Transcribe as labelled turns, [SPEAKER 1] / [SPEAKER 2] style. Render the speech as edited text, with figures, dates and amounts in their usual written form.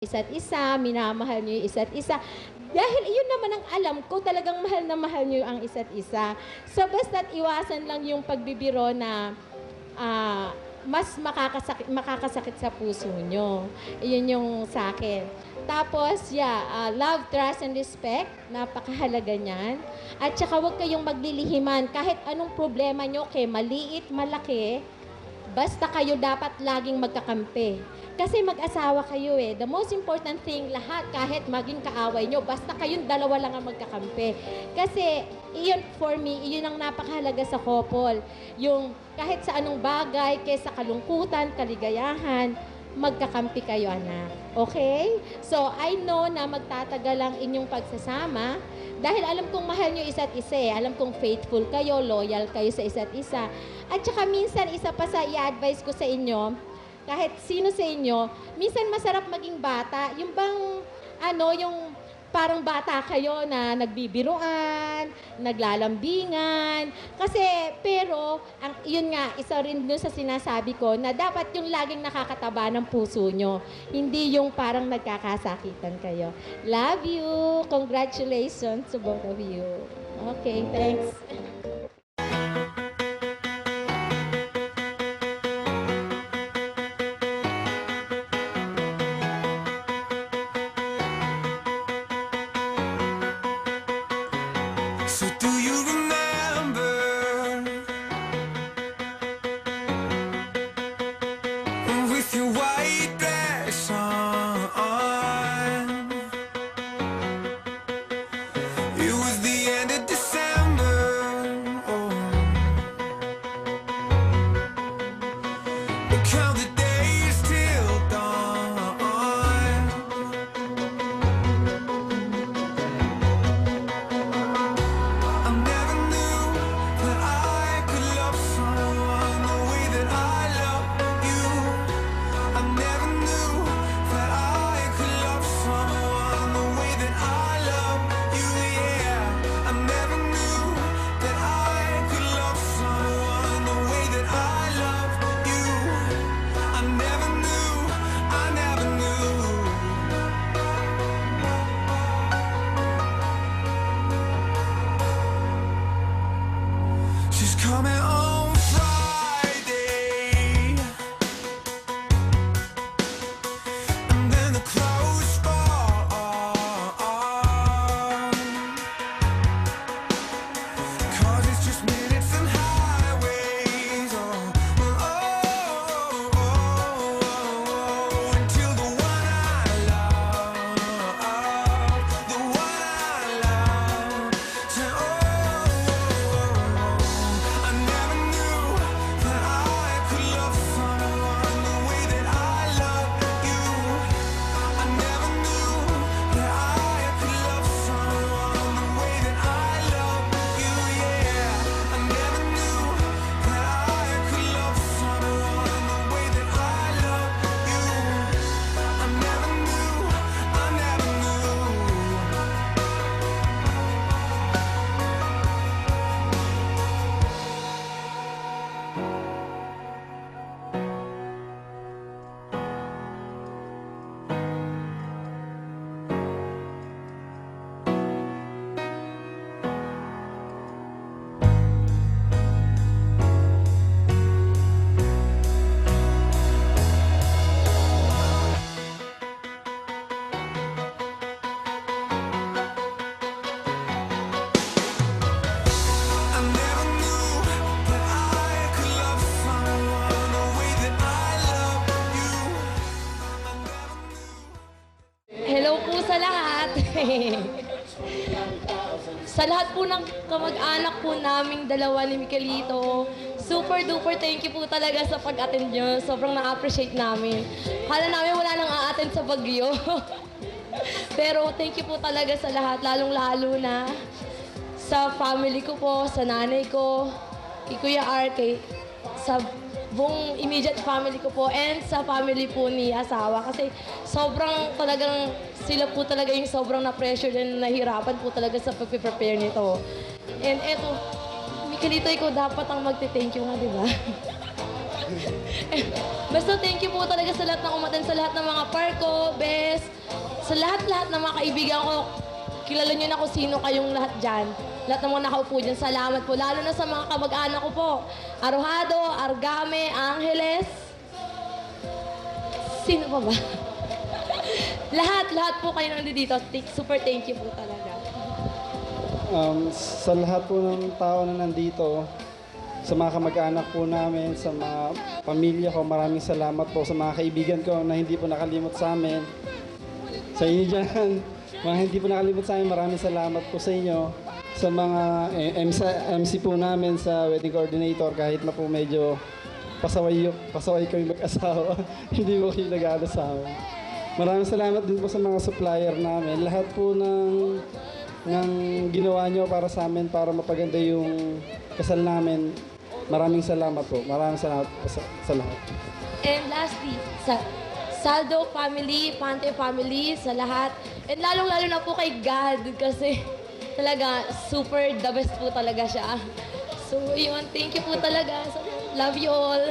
[SPEAKER 1] isa't isa, minamahal niyo yung isa't isa. Dahil iyon naman ang alam ko, talagang mahal na mahal niyo ang isa't isa. So basta't iwasan lang yung pagbibiro na mas makakasakit sa puso niyo. Iyon yung sa akin. Tapos, love, trust, and respect. Napakahalaga niyan. At saka huwag kayong maglilihiman. Kahit anong problema niyo, kay maliit, malaki, basta kayo dapat laging magkakampi. Kasi mag-asawa kayo eh. The most important thing, lahat, kahit maging kaaway nyo, basta kayong dalawa lang ang magkakampi. Kasi, iyon for me, iyon ang napakahalaga sa couple. Yung kahit sa anong bagay, kaysa kalungkutan, kaligayahan, magkakampi kayo, anak. Okay? So, I know na magtatagal ang inyong pagsasama dahil alam kong mahal nyo isa't isa eh. Alam kong faithful kayo, loyal kayo sa isa't isa. At saka minsan, isa pa sa i-advise ko sa inyo, kahit sino sa inyo, minsan masarap maging bata. Yung bang, yung parang bata kayo na nagbibiruan, naglalambingan. Kasi, pero, yun nga, isa rin dun sa sinasabi ko, na dapat yung laging nakakataba ng puso nyo. Hindi yung parang nagkakasakitan kayo. Love you! Congratulations to both of you. Okay, thanks.
[SPEAKER 2] So do you remember with your white dress on? It was the end of December. Oh, count the days till dawn. I never knew that I could love someone the way that I love you. I never knew that I could love someone the way that I love you. Yeah, I never knew that I could love someone the way that I love you. I never knew, I never knew. She's coming on Friday, and then the clothes fall. 'Cause it's just minutes and highways. Until the one I love, the one I love, said, I never knew that I could love someone the way that I love you. I never knew that I could love someone the way that I love you. Yeah, I never knew that I could love someone the way that I love you. I never knew, I never knew. I never knew that I could love someone the way that I love you. I never knew.
[SPEAKER 3] Hello po sa lahat. Sa lahat po ng kamag-anak po naming dalawa ni Miguelito, super duper thank you po talaga sa pag-attend nyo. Sobrang na-appreciate namin. Kala namin wala nang a-attend sa Bagyo. Pero thank you po talaga sa lahat, lalong-lalo na sa family ko po, sa nanay ko, kay Kuya R, sa buong immediate family ko po, and sa family po ni asawa. Kasi sobrang talagang, sila po talaga yung sobrang na-pressure and nahirapan po talaga sa pag-prepare nito. And eto, Miguelito, ikaw dapat ang magte-thank you nga, di ba? Basta thank you po talaga sa lahat ng umatan, sa lahat ng mga parko, best, sa lahat-lahat ng mga kaibigan ko. Kilala niyo na kung sino kayong lahat dyan. Lahat ng mga nakaupo dyan, salamat po. Lalo na sa mga kamag-anak ko po. Arojado, Argame, Angeles. Sino pa ba? lahat po kayo nandito. Super thank you po talaga.
[SPEAKER 4] Sa lahat po ng tao na nandito, sa mga kamag-anak po namin, sa mga pamilya ko, maraming salamat po sa mga kaibigan ko na hindi po nakalimot sa amin. Sa inyo dyan, mga hindi po nakalimot sa amin, maraming salamat po sa inyo. Sa mga MC po namin sa wedding coordinator, kahit na po medyo pasaway kami mag-asawa, hindi mo kayo nag-aano sa amin. Maraming salamat din po sa mga supplier namin. Lahat po ng ginawa nyo para sa amin, para mapaganda yung kasal namin. Maraming salamat po. Maraming salamat po sa lahat.
[SPEAKER 3] And lastly, sa Saldo family, Pante family, sa lahat. And lalong-lalo na po kay God kasi talaga super the best po talaga siya. So yun, thank you po talaga. So, love you all.